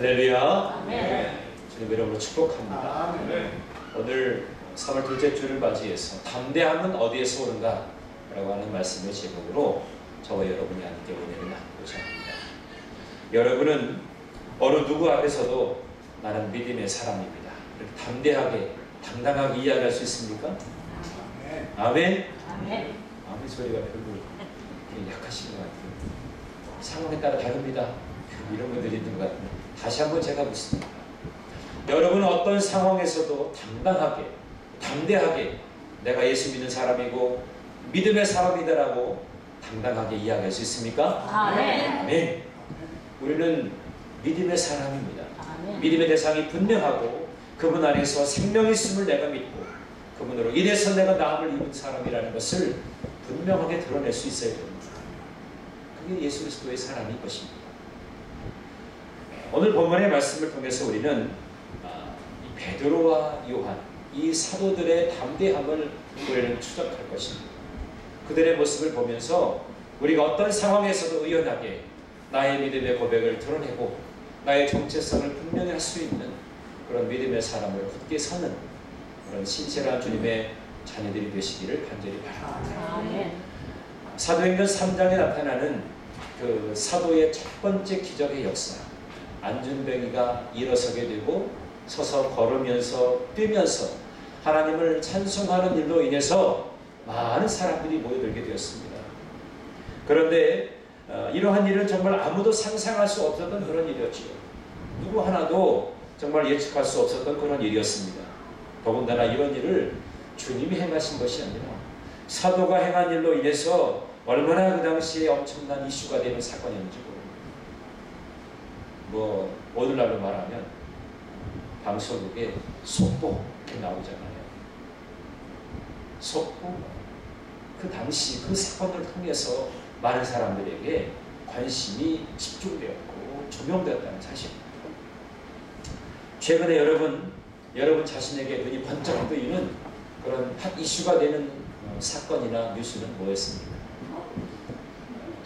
할렐루야. 아멘. 주님 이름으로 축복합니다. 아멘. 오늘 3월 둘째 주를 맞이해서 담대함은 어디에서 오는가? 라고 하는 말씀의 제목으로 저와 여러분이 함께 은혜를 나누고자 합니다. 여러분은 어느 누구 앞에서도 나는 믿음의 사람입니다, 이렇게 담대하게 당당하게 이야기할 수 있습니까? 아멘. 아멘. 아멘 소리가 별로 약하신 것 같아요. 상황에 따라 다릅니다. 이런 분들이 있는 것 같은데 다시 한번 제가 묻습니다. 여러분은 어떤 상황에서도 담대하게 내가 예수 믿는 사람이고 믿음의 사람이다라고 당당하게 이야기할 수 있습니까? 아멘. 아멘. 우리는 믿음의 사람입니다. 아멘. 믿음의 대상이 분명하고 그분 안에서 생명이 있음을 내가 믿고 그분으로 인해서 내가 나음을 입은 사람이라는 것을 분명하게 드러낼 수 있어야 됩니다. 그게 예수 그리스도의 사람인 것입니다. 오늘 본문의 말씀을 통해서 우리는 이 베드로와 요한, 이 사도들의 담대함을 우리는 추적할 것입니다. 그들의 모습을 보면서 우리가 어떤 상황에서도 의연하게 나의 믿음의 고백을 드러내고 나의 정체성을 분명히 할 수 있는 그런 믿음의 사람을 굳게 서는 그런 신실한 주님의 자녀들이 되시기를 간절히 바랍니다. 아멘. 사도행전 3장에 나타나는 그 사도의 첫 번째 기적의 역사, 안준뱅이가 일어서게 되고 서서 걸으면서 뛰면서 하나님을 찬송하는 일로 인해서 많은 사람들이 모여들게 되었습니다. 그런데 이러한 일은 정말 아무도 상상할 수 없었던 그런 일이었지요. 누구 하나도 정말 예측할 수 없었던 그런 일이었습니다. 더군다나 이런 일을 주님이 행하신 것이 아니라 사도가 행한 일로 인해서 얼마나 그 당시에 엄청난 이슈가 되는 사건이었는지 모릅니다. 오늘날로 말하면 방송국에 속보 이렇게 나오잖아요. 속보. 그 당시 그 사건을 통해서 많은 사람들에게 관심이 집중되었고 조명되었다는 사실입니다. 최근에 여러분 자신에게 눈이 번쩍 뜨이는 그런 핫 이슈가 되는 사건이나 뉴스는 뭐였습니까?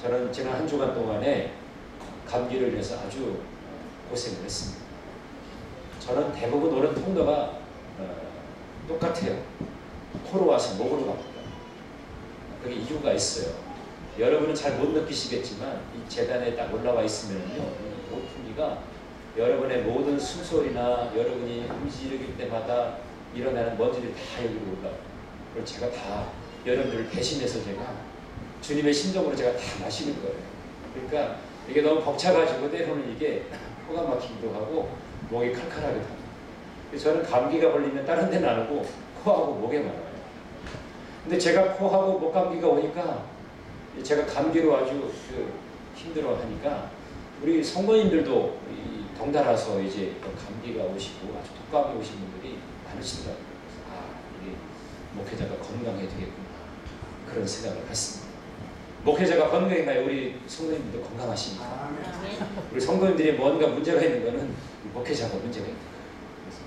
저는 지난 한 주간 동안에 감기를 인해서 아주 고생을 했습니다. 저는 대부분 오는 통로가 똑같아요. 코로 와서 목으로 갑니다. 그게 이유가 있어요. 여러분은 잘 못 느끼시겠지만 이 재단에 딱 올라와 있으면요, 이 오풍기가 여러분의 모든 숨소리나 여러분이 움직일 때마다 일어나는 먼지들이 다 여기로 올라와요. 그걸 제가 다 여러분들을 대신해서 제가 주님의 심정으로 제가 다 마시는 거예요. 그러니까 이게 너무 벅차가지고 때로는 이게 코가 막히기도 하고 목이 칼칼하기도 합니다. 저는 감기가 걸리면 다른 데는 안 오고 코하고 목에 많아요. 근데 제가 코하고 목 감기가 오니까 제가 감기로 아주 힘들어 하니까 우리 성도님들도 덩달아서 이제 감기가 오시고 아주 독감이 오신 분들이 많으시더라고요. 이게 목회자가 건강해야 되겠구나, 그런 생각을 했습니다. 목회자가 건강한가요? 우리 성도님들도 건강하십니까? 우리 성도님들이 뭔가 문제가 있는 거는 목회자가 문제가 있는 거예요. 그래서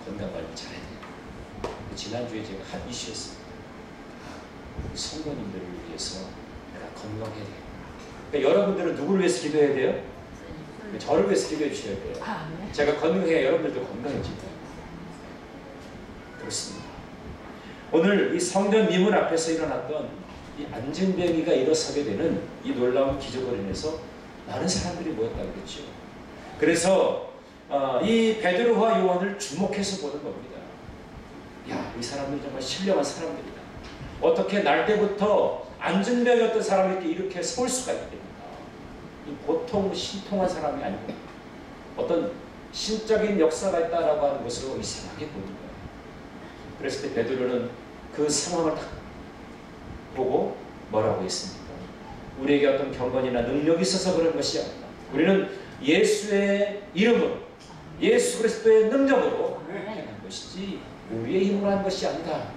건강 관리 잘해야 돼요. 지난주에 제가 한 이슈였습니다. 성도님들을 위해서 내가 건강해야 돼요. 그러니까 여러분들은 누구를 위해서 기도해야 돼요? 저를 위해서 기도해 주셔야 돼요. 제가 건강해야 여러분들도 건강해지고. 그렇습니다. 오늘 이 성전 미문 앞에서 일어났던 이 안진뱅이가 일어서게 되는 이 놀라운 기적으로 인해서 많은 사람들이 모였다고 그랬죠. 그래서 이 베드로와 요한을 주목해서 보는 겁니다. 야, 이 사람들이 정말 신령한 사람들이다. 어떻게 날 때부터 안진뱅이였던 사람이 이렇게 서올 수가 있겠는가. 이 보통 신통한 사람이 아니고 어떤 신적인 역사가 있다라고 하는 것으로 이상하게 보는 거예요. 그랬을 때 베드로는 그 상황을 딱 보고 뭐라고 했습니까? 우리에게 어떤 경건이나 능력이 있어서 그런 것이 아니다. 우리는 예수의 이름으로, 예수 그리스도의 능력으로 행한 것이지 우리의 힘으로 한 것이 아니다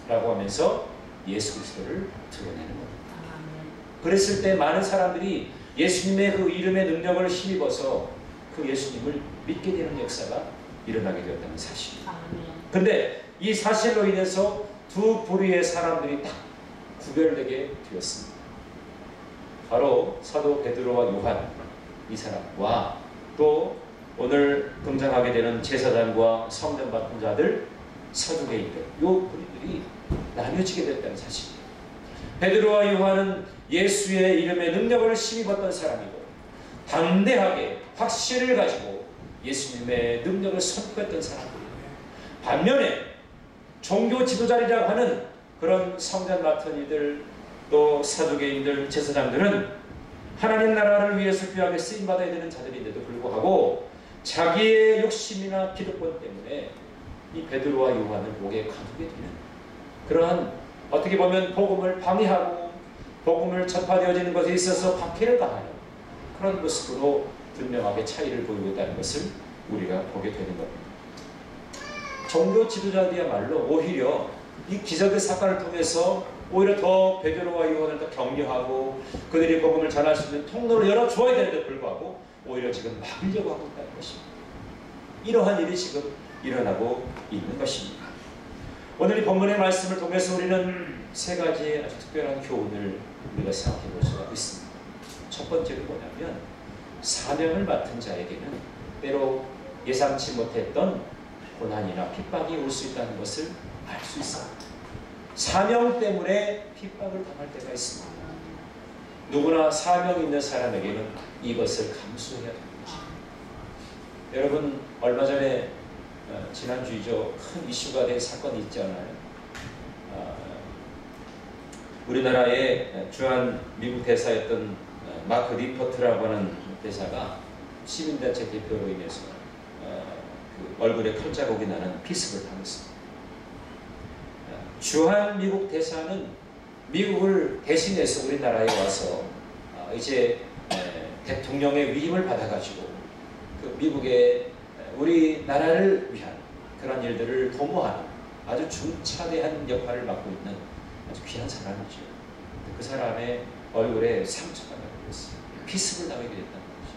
라고 하면서 예수 그리스도를 드러내는 겁니다. 그랬을 때 많은 사람들이 예수님의 그 이름의 능력을 힘입어서 그 예수님을 믿게 되는 역사가 일어나게 되었다는 사실입니다. 근데 이 사실로 인해서 두 부류의 사람들이 딱 구별되게 되었습니다. 바로 사도 베드로와 요한, 이 사람과 또 오늘 등장하게 되는 제사장과 성전 맡은 자들, 사두개인들, 요 부류들이 나뉘어지게 됐다는 사실입니다. 베드로와 요한은 예수의 이름의 능력을 힘입었던 사람이고 담대하게 확신을 가지고 예수님의 능력을 선포했던 사람들이에요. 반면에 종교 지도자리라고 하는 그런 성전 맡은 이들, 또 사두개인들, 제사장들은 하나님 나라를 위해서 귀하게 쓰임받아야 되는 자들인데도 불구하고 자기의 욕심이나 기득권 때문에 이 베드로와 요한을 목에 가두게 되는 그러한, 어떻게 보면 복음을 방해하고 복음을 전파되어지는 것에 있어서 박해를 가하는 그런 모습으로 분명하게 차이를 보이고 있다는 것을 우리가 보게 되는 겁니다. 종교 지도자들이야말로 오히려 이 기적의 사건을 통해서 오히려 더 베드로와 요한을 더 격려하고 그들이 복음을 전할 수 있는 통로를 열어줘야 되는데 불구하고 오히려 지금 막으려고 하고 있다는 것입니다. 이러한 일이 지금 일어나고 있는 것입니다. 오늘 이 본문의 말씀을 통해서 우리는 세 가지의 아주 특별한 교훈을 우리가 생각해 볼 수가 있습니다. 첫 번째는 뭐냐면 사명을 맡은 자에게는 때로 예상치 못했던 고난이나 핍박이 올 수 있다는 것을 알 수 있습니다. 사명 때문에 핍박을 당할 때가 있습니다. 누구나 사명 있는 사람에게는 이것을 감수해야 되는 것입니다. 여러분, 얼마 전에 지난주이죠. 큰 이슈가 된 사건이 있잖아요. 우리나라의 주한 미국 대사였던 마크 리포트라고 하는 대사가 시민단체 대표로 인해서 그 얼굴에 칼자국이 나는 피습을 당했습니다. 주한 미국 대사는 미국을 대신해서 우리나라에 와서 이제 대통령의 위임을 받아가지고 그 미국의 우리나라를 위한 그런 일들을 도모하는 아주 중차대한 역할을 맡고 있는 아주 귀한 사람이죠. 그 사람의 얼굴에 상처가 나게 됐어요. 피습을 당하게 됐다는 거죠.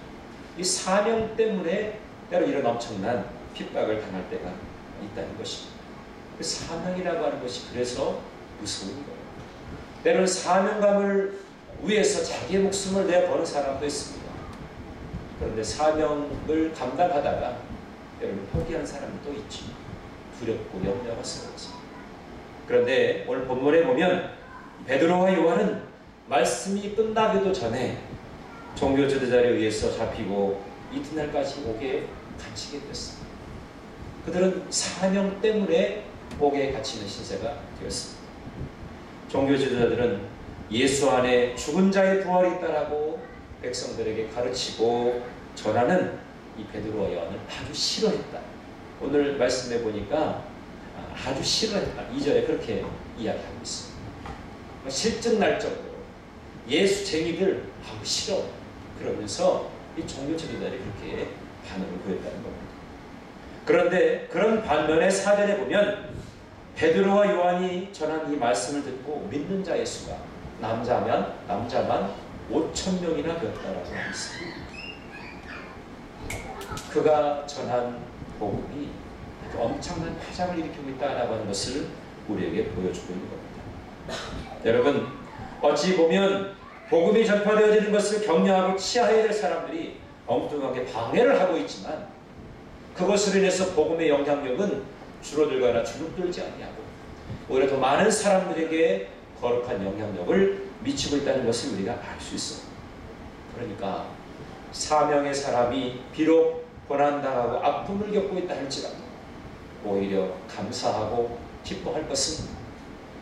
이 사명 때문에 때로 이런 엄청난 핍박을 당할 때가 있다는 것입니다. 그 사명이라고 하는 것이 그래서 무서운 거예요. 때로는 사명감을 위해서 자기의 목숨을 내어버는 사람도 있습니다. 그런데 사명을 감당하다가 때로는 포기한 사람도 있죠. 두렵고 염려가 스러워서. 그런데 오늘 본문에 보면 베드로와 요한은 말씀이 끝나기도 전에 종교 지도자에 의해서 잡히고 이튿날까지 옥에 갇히게 됐습니다. 그들은 사명 때문에 옥에 갇히는 신세가 되었습니다. 종교 지도자들은 예수 안에 죽은 자의 부활이 있다라고 백성들에게 가르치고 전하는 이 베드로와 요한을 아주 싫어했다. 오늘 말씀해 보니까 아주 싫어했다. 2절에 그렇게 이야기하고 있습니다. 실증날적으로 예수쟁이들 아주 싫어. 그러면서 이 종교 지도자들이 그렇게 반응을 보였다는 겁니다. 그런데 그런 반면에 4절에 보면 베드로와 요한이 전한 이 말씀을 듣고 믿는 자의 수가 남자만 5,000명이나 되었다라고 하였습니다. 그가 전한 복음이 엄청난 파장을 일으키고 있다라고 하는 것을 우리에게 보여주고 있는 겁니다. 여러분, 어찌 보면 복음이 전파되어지는 것을 격려하고 치하해야 될 사람들이 엉뚱하게 방해를 하고 있지만 그것으로 인해서 복음의 영향력은 줄어들거나 주눅들지 아니하고 오히려 더 많은 사람들에게 거룩한 영향력을 미치고 있다는 것을 우리가 알 수 있어요. 그러니까 사명의 사람이 비록 고난당하고 아픔을 겪고 있다 할지라도 오히려 감사하고 기뻐할 것은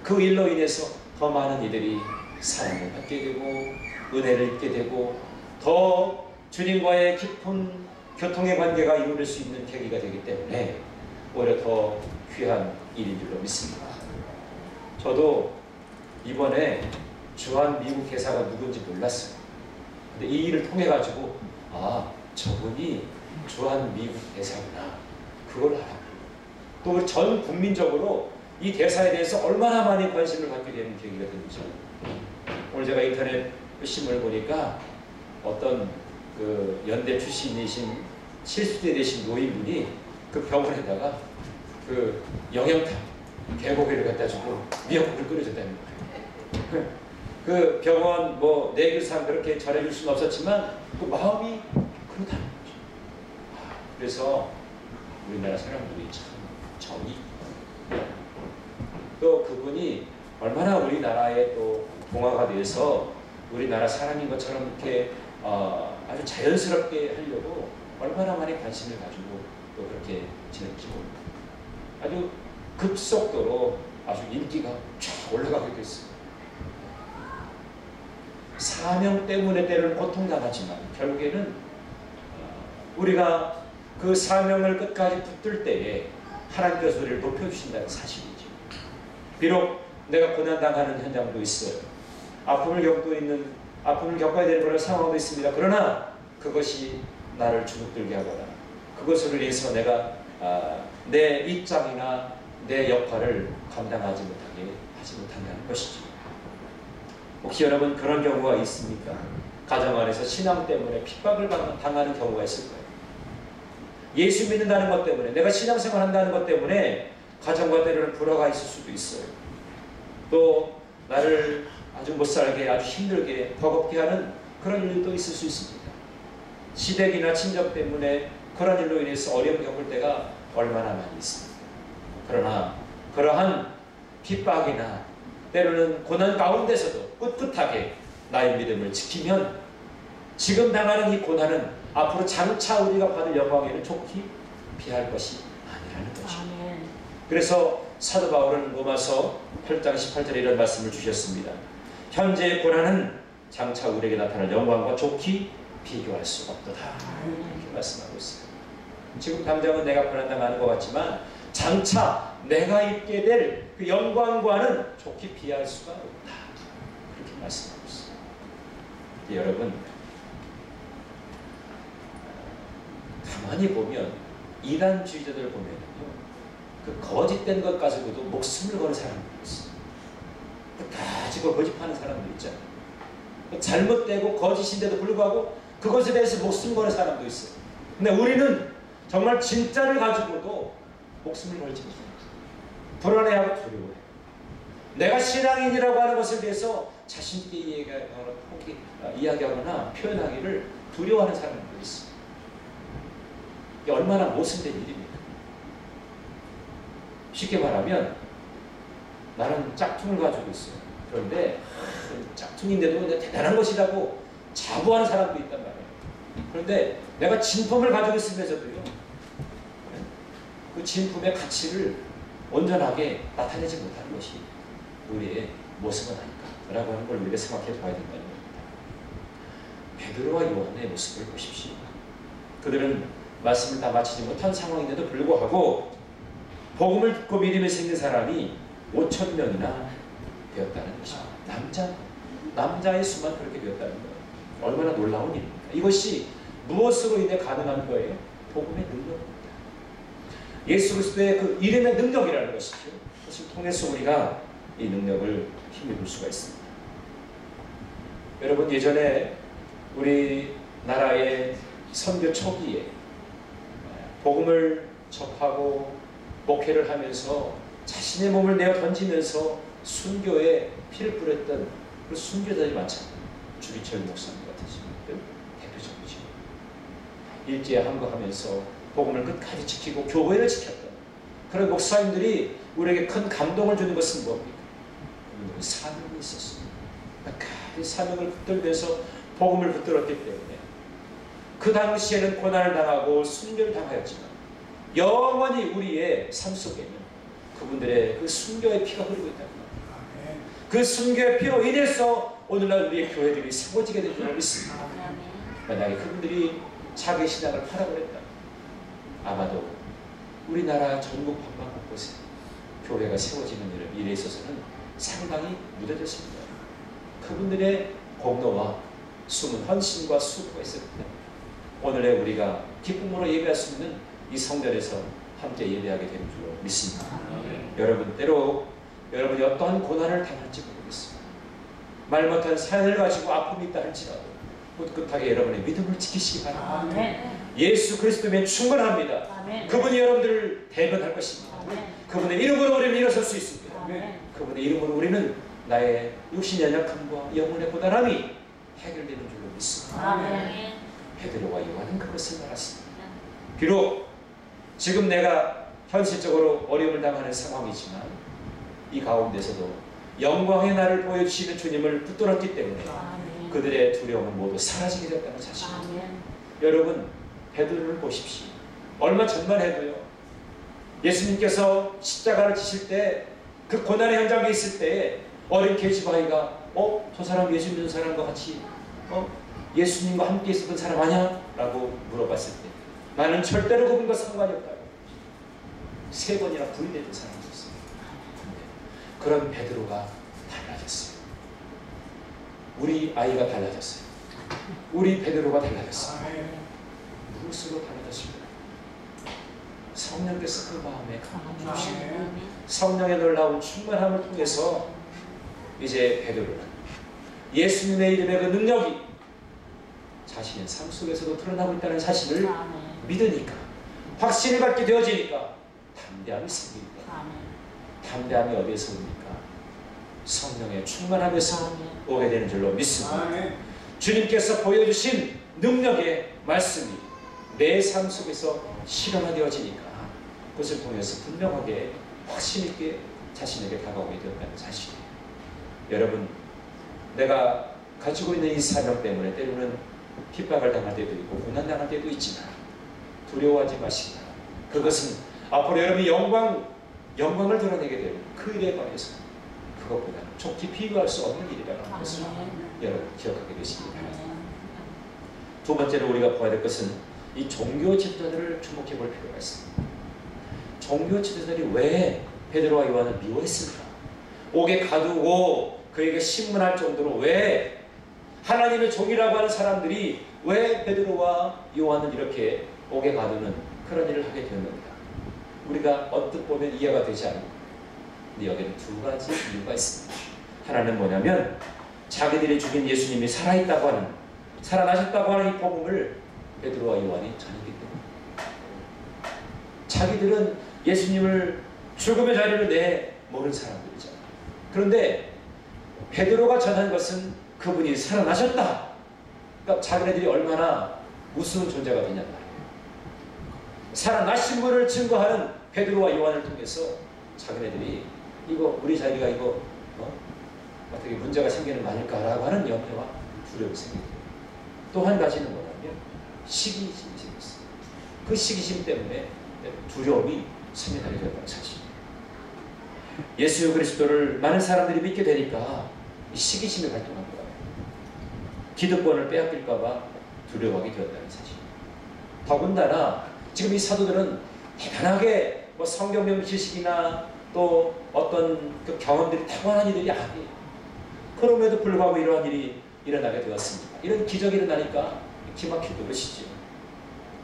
그 일로 인해서 더 많은 이들이 사랑을 받게 되고 은혜를 입게 되고 더 주님과의 깊은 교통의 관계가 이루어질 수 있는 계기가 되기 때문에 오히려 더 귀한 일인 줄로 믿습니다. 저도 이번에 주한 미국 대사가 누군지 몰랐어요. 근데 이 일을 통해 가지고 저분이 주한 미국 대사구나 그걸 알았고 또 전 국민적으로 이 대사에 대해서 얼마나 많이 관심을 갖게 되는 계기가 되는지 오늘 제가 인터넷 신문을 보니까 어떤 그 연대 출신이신 실수대 되신 노인분이 그 병원에다가 그 영양탕 개고기를 갖다 주고 미역국을 끓여줬다는 거예요. 그 병원 뭐 내규상 그렇게 잘해줄 수는 없었지만 그 마음이 그렇다는 거죠. 그래서 우리나라 사람들이 참 정이, 또 그분이 얼마나 우리나라에 또 동화가 돼서 우리나라 사람인 것처럼 이렇게 아주 자연스럽게 하려고 얼마나 많이 관심을 가지고 또 그렇게 지냈지. 아주 급속도로 아주 인기가 쫙 올라가게 됐어요. 사명 때문에 때로는 고통당하지만 결국에는 우리가 그 사명을 끝까지 붙들 때에 하나님께서 우리를 높여주신다는 사실이죠. 비록 내가 고난당하는 현장도 있어요. 아픔을 겪어야 되는 그런 상황도 있습니다. 그러나 그것이 나를 주눅들게 하거나 그것을 위해서 내가 내 입장이나 내 역할을 감당하지 못하게 하지 못한다는 것이죠. 혹시 여러분 그런 경우가 있습니까? 가정 안에서 신앙 때문에 핍박을 당하는 경우가 있을 거예요. 예수 믿는다는 것 때문에, 내가 신앙생활 한다는 것 때문에 가정과 때로는 불화가 있을 수도 있어요. 또 나를 아주 못살게, 아주 힘들게, 버겁게 하는 그런 일도 있을 수 있습니다. 시댁이나 친정 때문에 그런 일로 인해서 어려움 겪을 때가 얼마나 많이 있습니다. 그러나 그러한 핍박이나 때로는 고난 가운데서도 꿋꿋하게 나의 믿음을 지키면 지금 당하는 이 고난은 앞으로 장차 우리가 받을 영광에는 좋게 피할 것이 아니라는 것입니다. 그래서 사도 바울은 로마서 8장 18절에 이런 말씀을 주셨습니다. 현재의 고난은 장차 우리에게 나타날 영광과 좋게 비교할 수 없도다. 이렇게 말씀하고 있어요. 지금 당장은 내가 고난당하는 것 같지만 장차 내가 입게 될 그 영광과는 좋게 비할 수가 없다. 그렇게 말씀하고 있어요. 여러분, 가만히 보면 이단주의자들 보면요, 그 거짓된 것 가지고도 목숨을 거는 사람들이 있어요. 가지고 거짓하는 사람들 있잖아요. 잘못되고 거짓인데도 불구하고 그것에 대해서 목숨 거는 사람도 있어요. 근데 우리는 정말 진짜를 가지고도 목숨을 걸지 못합니다. 불안해하고 두려워해요. 내가 신앙인이라고 하는 것에 대해서 자신있게 이야기하거나 표현하기를 두려워하는 사람들도 있어요. 이게 얼마나 모순된 일입니까? 쉽게 말하면 나는 짝퉁을 가지고 있어요. 그런데 짝퉁인데도 대단한 것이라고 자부하는 사람도 있단 말이에요. 그런데 내가 진품을 가지고 있으면서도요, 그 진품의 가치를 온전하게 나타내지 못하는 것이 우리의 모습은 아닐까라고 하는 걸 우리가 생각해 봐야 된다는 겁니다. 베드로와 요한의 모습을 보십시오. 그들은 말씀을 다 마치지 못한 상황인데도 불구하고 복음을 듣고 믿음이 생긴 사람이 5,000명이나 되었다는 것입니다. 남자의 수만 그렇게 되었다는 거예요. 얼마나 놀라운 일입니까? 이것이 무엇으로 인해 가능한 거예요? 복음의 능력입니다. 예수 그리스도의 그 이름의 능력이라는 것이죠. 그것을 통해서 우리가 이 능력을 힘입을 수가 있습니다. 여러분, 예전에 우리나라의 선교 초기에 복음을 접하고 목회를 하면서 자신의 몸을 내어 던지면서 순교에 피를 뿌렸던 그 순교자들이 많잖아요. 주기철 목사님 같은 분들 대표적이죠. 일제에 항거하면서 복음을 끝까지 지키고 교회를 지켰던 그런 목사님들이 우리에게 큰 감동을 주는 것은 뭡니까? 그분들은 사명이 있었습니다. 끝까지 사명을 붙들면서 복음을 붙들었기 때문에 그 당시에는 고난을 당하고 순교를 당하였지만 영원히 우리의 삶 속에는 그분들의 그 순교의 피가 흐르고 있다는 겁니다. 그 순교의 피로 인해서 오늘날 우리의 교회들이 세워지게 된 줄 믿습니다. 만약에 그분들이 자기 신앙을 팔아버렸다, 아마도 우리나라 전국 방방 곳곳에 교회가 세워지는 일에 있어서는 상당히 무뎌졌습니다. 그분들의 공로와 숨은 헌신과 수고가 있었기 때문에 오늘의 우리가 기쁨으로 예배할 수 있는 이 성전에서 함께 예배하게 된 줄로 믿습니다. 여러분, 때로 여러분이 어떠한 고난을 당할지 모르겠습니다. 말 못한 사연을 가지고 아픔이 있다 할지라도 꿋꿋하게 여러분의 믿음을 지키시기 바랍니다. 예수 그리스도면 충분합니다. 아멘. 그분이 여러분들을 대변할 것입니다. 아멘. 그분의 이름으로 우리는 일어설 수 있습니다. 아멘. 그분의 이름으로 우리는 나의 육신의 연약함과 영혼의 고단함이 해결되는 줄로 믿습니다. 아멘. 베드로와 요한은 그것을 알았습니다. 비록 지금 내가 현실적으로 어려움을 당하는 상황이지만 이 가운데서도 영광의 나를 보여주시는 주님을 붙들었기 때문에 아멘. 그들의 두려움은 모두 사라지게 됐다는 사실입니다. 아멘. 여러분, 베드로를 보십시오. 얼마 전만 해도요, 예수님께서 십자가를 지실 때 그 고난의 현장에 있을 때 어린 계집아이가 저 사람 예수 믿는 사람과 같이 예수님과 함께 있었던 사람 아니야? 라고 물어봤을 때 나는 절대로 그분과 상관이 없다고 3번이나 부인했던 사람이었어요. 그런 베드로가 달라졌어요. 우리 아이가 달라졌어요. 우리 베드로가 달라졌어요. 무엇으로 달라졌습니까? 성령께서 그 마음에 감화 주시고 성령의 놀라운 충만함을 통해서 이제 베드로는 예수님의 이름의 그 능력이 자신의 삶 속에서도 드러나고 있다는 사실을 믿으니까, 확신을 갖게 되어지니까 담대함이 생깁니다. 담대함이 어디에서 옵니까? 성령의 충만함에서 오게 되는 줄로 믿습니다. 주님께서 보여주신 능력의 말씀이 내 삶 속에서 실현되어지니까 그것을 통해서 분명하게 확신 있게 자신에게 다가오게 되었다는 사실이에요. 여러분, 내가 가지고 있는 이 사명 때문에 때로는 핍박을 당할 때도 있고 고난당할 때도 있지만 두려워하지 마시라. 그것은 앞으로 여러분이 영광을 드러내게 될 그 일에 관해서 그것보다는 좋게 비교할 수 없는 일이라는 것을 여러분 기억하게 되시기 바랍니다. 두 번째로 우리가 보아야 될 것은 이 종교 지도자들을 주목해 볼 필요가 있습니다. 종교 지도자들이 왜 베드로와 요한을 미워했을까? 옥에 가두고 그에게 신문할 정도로 왜 하나님의 종이라고 하는 사람들이 왜 베드로와 요한을 이렇게 옥에 가두는 그런 일을 하게 되었는가? 우리가 언뜻 보면 이해가 되지 않습니다. 근데 여기는 두 가지 이유가 있습니다. 하나는 뭐냐면 자기들이 죽인 예수님이 살아있다고 하는, 살아나셨다고 하는 이 복음을 베드로와 요한이 전했기 때문에 자기들은 예수님을 죽음의 자리를 모르는 사람들이잖아요. 그런데 베드로가 전한 것은 그분이 살아나셨다. 그러니까 자기네들이 얼마나 우스운 존재가 되냔 말이에요. 살아나신 분을 증거하는 베드로와 요한을 통해서 자기네들이 이거 우리 자기가 이거 어떻게 문제가 생기는 거 아닐까라고 하는 염려와 두려움이 생기고, 또 한 가지는 뭐냐면 시기심이 생겼어요. 그 시기심 때문에 두려움이 생겨나게 되었다는 사실입니다. 예수 그리스도를 많은 사람들이 믿게 되니까 이 시기심이 발동한 거예요. 기득권을 빼앗길까봐 두려워하게 되었다는 사실입니다. 더군다나 지금 이 사도들은 대단하게 성경적 지식이나 또 어떤 그 경험들이 탁월한 이들이 아니에요. 그럼에도 불구하고 이러한 일이 일어나게 되었습니다. 이런 기적이 일어나니까 기막히는 것이죠.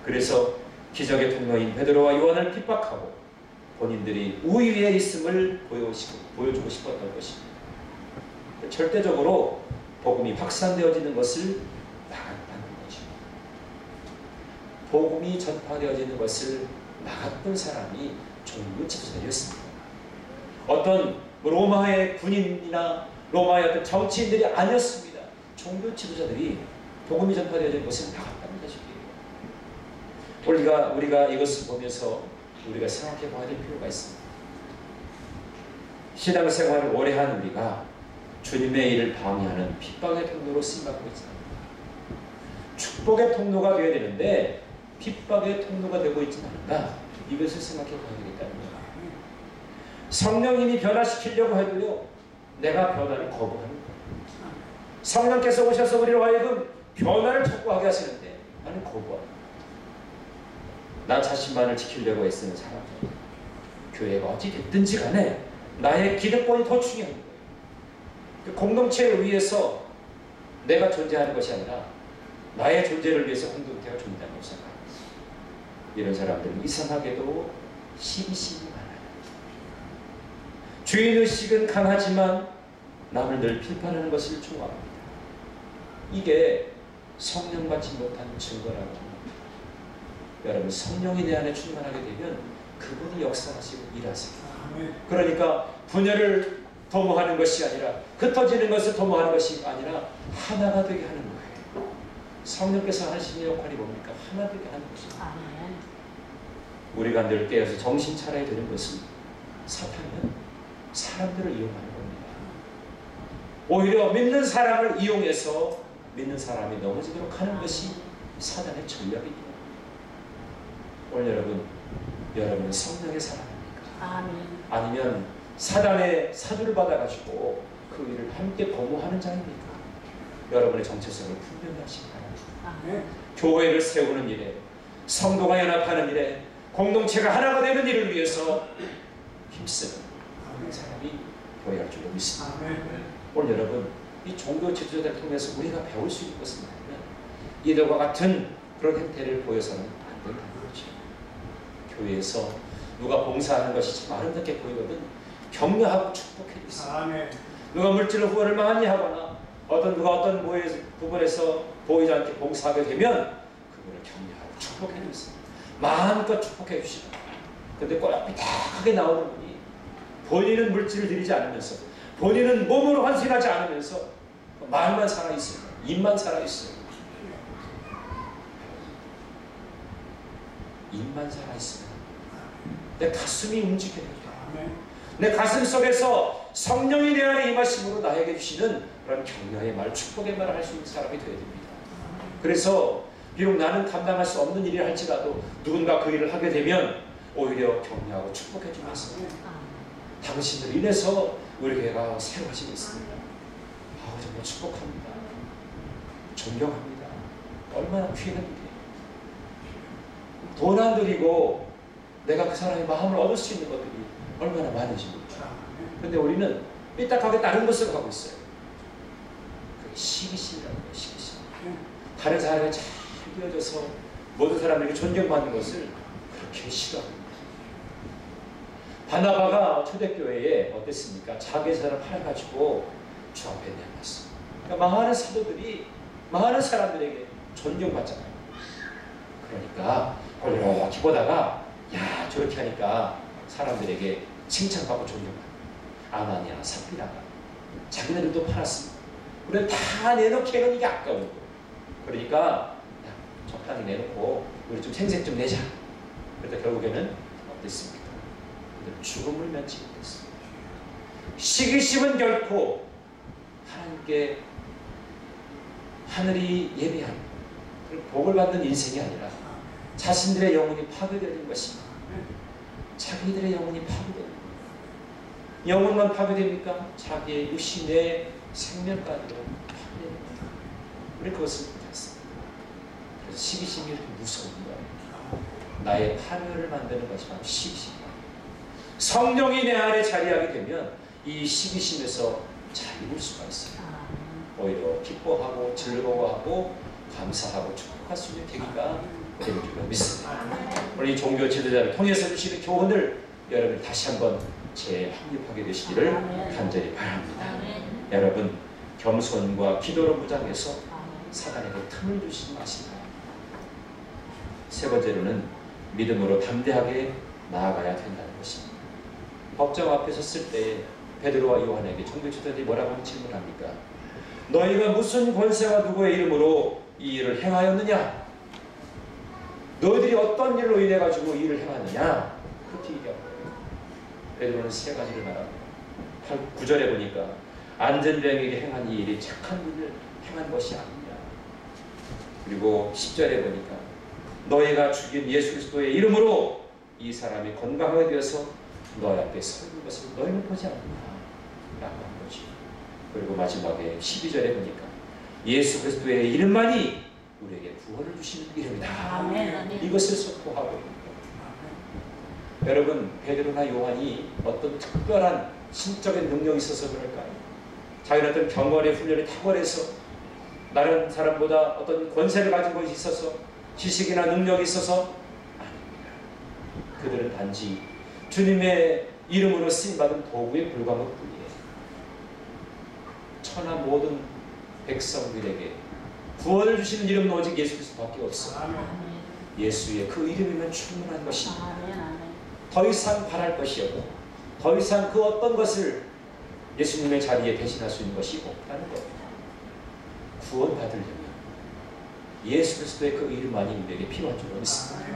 그래서 기적의 통로인 베드로와 요한을 핍박하고 본인들이 우위에 있음을 보여주고 싶었던 것입니다. 절대적으로 복음이 확산되어지는 것을 막았다는 거죠. 복음이 전파되어지는 것을 막았던 사람이 종교 지도자였습니다. 어떤 로마의 군인이나 로마의 어떤 정치인들이 아니었습니다. 종교 지도자들이 복음이 전파되어지는 것을 막았다는 것이에요. 우리가 이것을 보면서 우리가 생각해 봐야 될 필요가 있습니다. 신앙생활을 오래 한 우리가 주님의 일을 방해하는 핍박의 통로로 쓰임받고 있잖아요. 축복의 통로가 되어야 되는데 핍박의 통로가 되고 있지는 않은가? 이것을 생각해 봐야 되겠다는 거예요. 성령님이 변화시키려고 해도요, 내가 변화를 거부하는 거예요. 성령께서 오셔서 우리로 하여금 변화를 촉구하게 하시는데 나는 거부합니다. 나 자신만을 지키려고 애쓰는 사람, 교회가 어찌 됐든지 간에 나의 기득권이 더 중요한 거예요. 그 공동체를 위해서 내가 존재하는 것이 아니라 나의 존재를 위해서 공동체가 존재하는 것이 아니라, 이런 사람들은 이상하게도 시기심이 많아요. 주인의식은 강하지만 남을 늘 비판하는 것을 좋아합니다. 이게 성령받지 못한 증거라고 합니다. 여러분, 성령이 내 안에 충만하게 되면 그분이 역사하시고 일하세요. 그러니까 분열을 도모하는 것이 아니라, 흩어지는 것을 도모하는 것이 아니라 하나가 되게 하는 거예요. 성령께서 하시는 역할이 뭡니까? 하나 되게 하는 것입니다. 우리가 늘 깨어서 정신 차려야 되는 것은 사탄은 사람들을 이용하는 겁니다. 오히려 믿는 사람을 이용해서 믿는 사람이 넘어지도록 하는 것이 사단의 전략입니다. 오늘 여러분은 성령의 사람입니까? 아니면 사단의 사주를 받아가지고 그 일을 함께 범호하는 자입니까? 여러분의 정체성을 분명히 하시기 바랍니다. 교회를 세우는 일에, 성도가 연합하는 일에, 공동체가 하나가 되는 일을 위해서 힘쓰는 사람이 교회할 줄로 믿습니다. 오늘 여러분, 이 종교 지도자들을 통해서 우리가 배울 수 있는 것은 뭐냐면 이들과 같은 그런 행태를 보여서는 안 된다는 거죠. 교회에서 누가 봉사하는 것이 참 아름답게 보이거든 격려하고 축복해 주세요. 누가 물질로 후원을 많이 하거나 누가 어떤 부분에서 보이지 않게 봉사하게 되면 그분을 격려하고 축복해 주세요. 마음껏 축복해 주시라. 근데 꼭 삐딱하게 나오는 분이 본인은 물질을 드리지 않으면서 본인은 몸으로 헌신하지 않으면서 말만 살아있어요. 입만 살아있어요. 입만 살아있으면 내 가슴이 움직여야 돼. 내 가슴 속에서 성령이 내 안에 임하심으로 나에게 주시는 그런 격려의 말, 축복의 말을 할 수 있는 사람이 되어야 됩니다. 그래서 비록 나는 감당할 수 없는 일을 할지라도 누군가 그 일을 하게 되면 오히려 격려하고 축복해 주면서 당신들 인해서 우리 교회가 새로워지고 있습니다. 정말 축복합니다. 존경합니다. 얼마나 귀한 일이에요. 돈 안 들이고 내가 그 사람의 마음을 얻을 수 있는 것들이 얼마나 많은지. 그런데 우리는 삐딱하게 다른 것을 하고 있어요. 그게 시기심이라는 거예요. 시기심. 다른 사람이 잘 이어져서 모든 사람에게 존경받는 것을 그렇게 싫어합니다. 바나바가 초대교회에 어땠습니까? 자기 사람 팔아가지고 주 앞에 내놨어. 그러니까 많은 사도들이 많은 사람들에게 존경받잖아요. 그러니까 이렇게 보다가 야 저렇게 하니까 사람들에게 칭찬받고 존경받는 아나니아 삽비라가 자기네들도 팔았습니다. 그래 다 내놓기에는 이게 아까운 거. 그러니까 야, 적당히 내놓고 우리 좀 생색 좀 내자. 그러다 결국에는 어땠습니까? 죽음을 면치 못했습니다. 시기심은 결코 하나님께 하늘이 예비한 복을 받는 인생이 아니라 자신들의 영혼이 파괴되는 것입니다. 자기들의 영혼이 파괴되는 거예요. 영혼만 파괴됩니까? 자기의 육신의 생명까지도 파괴되는 거예요. 우리 그것을 못했습니다. 그래서 시기심이 이렇게 무서운 거예요. 나의 파멸을 만드는 것이 바로 시기심이에요. 성령이 내 안에 자리하게 되면 이 시기심에서 잘 이룰 수가 있어요. 오히려 기뻐하고 즐거워하고 감사하고 축복할 수 있는 계기가 되는 줄로 믿습니다. 오늘 이 종교 지도자를 통해서 주시는 교훈을 여러분 다시 한번 재확립하게 되시기를 간절히 바랍니다. 여러분 겸손과 기도로 무장해서 사단에게 틈을 주시지 마시기 바랍니다. 세 번째로는 믿음으로 담대하게 나아가야 된다는 것입니다. 법정 앞에 섰을 때 베드로와 요한에게 종교 지도자들이 뭐라고 질문합니까? 너희가 무슨 권세와 누구의 이름으로 이 일을 행하였느냐? 너희들이 어떤 일로 인해 가지고 이 일을 행하느냐? 그렇게 얘기하고 베드로는 세 가지를 말합니다. 9절에 보니까 안전병에게 행한 이 일이 착한 일을 행한 것이 아니냐. 그리고 10절에 보니까 너희가 죽인 예수 그리스도의 이름으로 이 사람이 건강하게 되어서 너희 앞에 서 있는 것을 너희는 보지 않는다 라고 한 거죠. 그리고 마지막에 12절에 보니까 예수 그리스도의 이름만이 우리에게 구원을 주시는 이름이다. 아멘. 이것을 선포하고 여러분 베드로나 요한이 어떤 특별한 신적인 능력이 있어서 그럴까요? 자기는 어떤 경건의 훈련이 탁월해서 다른 사람보다 어떤 권세를 가진 것이 있어서 지식이나 능력이 있어서 아닙니다. 그들은 단지 주님의 이름으로 쓰임받은 도구에 불과한 것뿐이에요. 천하 모든 백성들에게 구원을 주시는 이름은 오직 예수 그리스도밖에 없어요. 예수의 그 이름이면 충분한 것입니다. 더 이상 바랄 것이 없고 더 이상 그 어떤 것을 예수님의 자리에 대신할 수 있는 것이 없다는 겁니다. 구원받으려면 예수 그리스도의 그 이름만이 우리에게 필요한 줄로 믿습니다.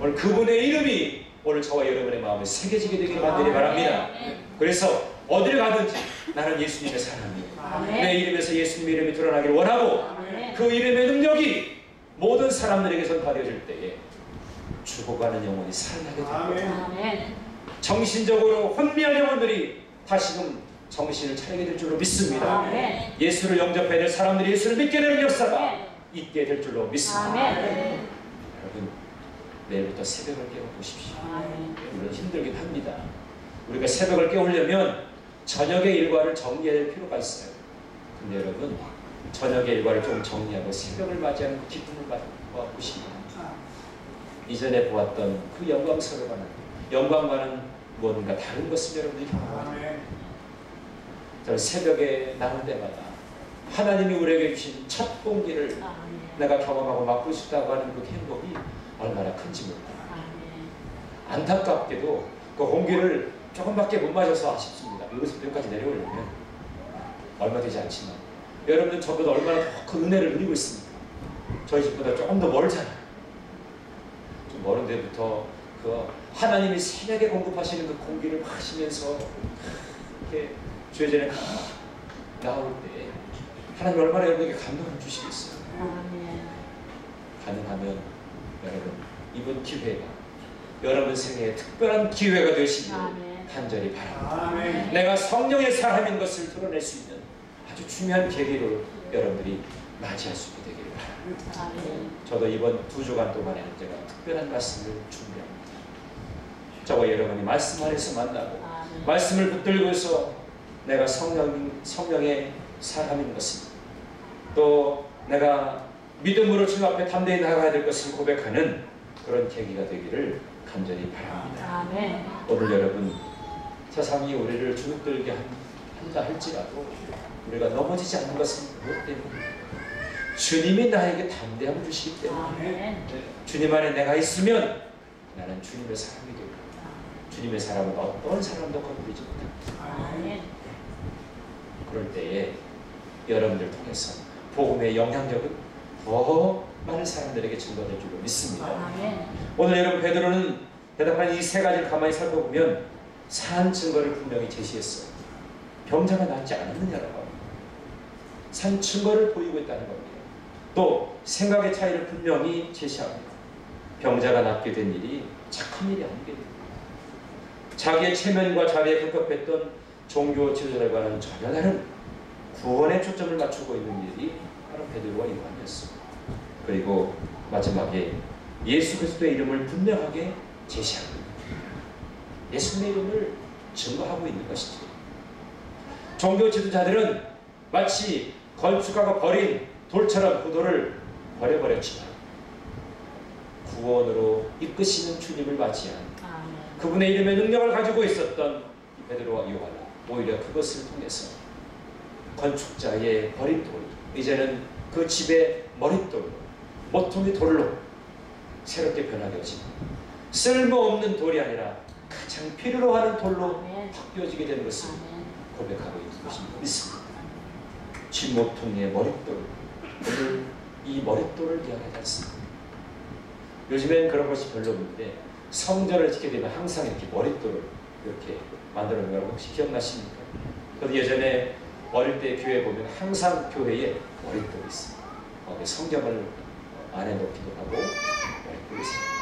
오늘 그분의 이름이 오늘 저와 여러분의 마음에 새겨지게 되기를 간절히 바랍니다. 그래서 어디를 가든지 나는 예수님의 사람이에요. 내 이름에서 예수님의 이름이 드러나기를 원하고 그 이름의 능력이 모든 사람들에게 전파되어질 때에 죽어가는 영혼이 살아나게 됩니다. 정신적으로 혼미한 영혼들이 다시금 정신을 차리게 될 줄로 믿습니다. 예수를 영접해야 될 사람들이 예수를 믿게 되는 역사가 있게 될 줄로 믿습니다. 여러분, 내일부터 새벽을 깨워보십시오. 물론 힘들긴 합니다. 우리가 새벽을 깨우려면 저녁의 일과를 정리해야 될 필요가 있어요. 근데 여러분, 저녁의 일과를 좀 정리하고 새벽을 맞이하는 그 기쁨을 보십니다. 이전에 보았던 그 영광과는 뭔가 다른 것을 여러분들이 경험합니다. 저는 새벽에 나올 때마다 하나님이 우리에게 주신 첫 공기를 내가 경험하고 맛볼 수 있다고 하는 그 행복이 얼마나 큰지 몰라요. 안타깝게도 그 공기를 조금밖에 못 마셔서 아쉽습니다. 여기서 여기까지 내려오려면 얼마 되지 않지만 여러분은 저보다 얼마나 더 큰 은혜를 누리고 있습니까? 저희 집보다 조금 더 멀잖아요. 좀 멀은 데부터 그 하나님이 새벽에 공급하시는 그 공기를 마시면서 이렇게 주의 전에 나올 때 하나님 얼마나 여러분에게 감동을 주시겠어요. 가능하면 여러분 이번 기회가 여러분 생애에 특별한 기회가 되시기를 간절히 바랍니다. 내가 성령의 사람인 것을 드러낼 수 있는 아주 중요한 계기로 여러분들이 맞이할 수 있게 되기를 바랍니다. 저도 이번 2주간 동안에는 제가 특별한 말씀을 준비합니다. 저와 여러분이 말씀 안에서 만나고 말씀을 붙들고서 내가 성령의 사람인 것을 또 내가 믿음으로 주님 앞에 담대히 나가야 될 것을 고백하는 그런 계기가 되기를 간절히 바랍니다. 오늘 여러분 세상이 우리를 주눅들게 한다 할지라도 우리가 넘어지지 않는 것은 무엇 때문에 주님이 나에게 담대함을 주시기 때문에 주님 안에 내가 있으면 나는 주님의 사람이 되고 주님의 사람은 어떤 사람도 건드리지 못합니다. 그럴 때에 여러분들 통해서 복음의 영향력은 더 많은 사람들에게 증거될 줄로 믿습니다. 오늘 여러분 베드로는 대답한 이 세 가지를 가만히 살펴보면 산 증거를 분명히 제시했어요. 병자가 낫지 않았느냐라고 합니다. 산 증거를 보이고 있다는 겁니다. 또 생각의 차이를 분명히 제시합니다. 병자가 낫게 된 일이 착한 일이 아니게 됩니다. 자기의 체면과 자리에 급급했던 종교 지도자들과는 전혀 다른 구원에 초점을 맞추고 있는 일이 바로 베드로와 요한이었습니다. 그리고 마지막에 예수 그리스도의 이름을 분명하게 제시합니다. 예수님의 이름을 증거하고 있는 것이죠. 종교 지도자들은 마치 건축가가 버린 돌처럼 그 돌을 버려버렸지만 구원으로 이끄시는 주님을 맞이한 그분의 이름의 능력을 가지고 있었던 베드로와 요한은 오히려 그것을 통해서 건축자의 버린 돌, 이제는 그 집의 머릿돌로 모퉁이 돌로 새롭게 변화되어지고 쓸모없는 돌이 아니라 가장 필요로 하는 돌로 바뀌어지게 되는 것을 고백하고 있는 것입니다. 믿습니다. 집 모퉁이의 머릿돌, 오늘 이 머릿돌을 이야기하지 않습니다. 요즘엔 그런 것이 별로 없는데 성전을 짓게 되면 항상 이렇게 머릿돌을 이렇게 만들어 놓은 거 혹시 기억나십니까? 저도 예전에 어릴 때 교회 보면 항상 교회에 머릿돌이 있어요. 성경을 안에 넣기도 하고 머릿돌이 있어요.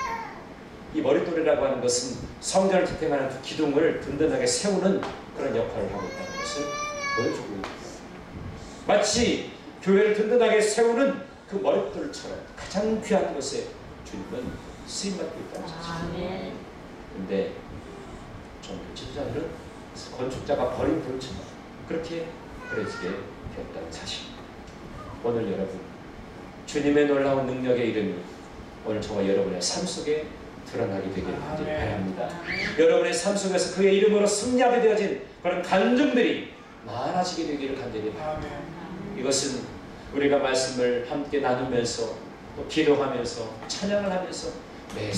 이 머릿돌이라고 하는 것은 성전을 지탱하는 그 기둥을 든든하게 세우는 그런 역할을 하고 있다는 것을 보여주고 있습니다. 마치 교회를 든든하게 세우는 그 머릿돌처럼 가장 귀한 것에 주님은 쓰임받고 있다는 사실입니다. 그런데 종교 지도자들은 건축자가 버린 돌처럼 그렇게 버려지게 되었다는 사실입니다. 오늘 여러분 주님의 놀라운 능력의 이름이 오늘 저와 여러분의 삶 속에 드러나게 되기를 간절히 바랍니다. 여러분의 삶 속에서 그의 이름으로 승리하게 되어진 그런 간증들이 많아지게 되기를 간절히 바랍니다. 이것은 우리가 말씀을 함께 나누면서 또 기도하면서 찬양을 하면서 매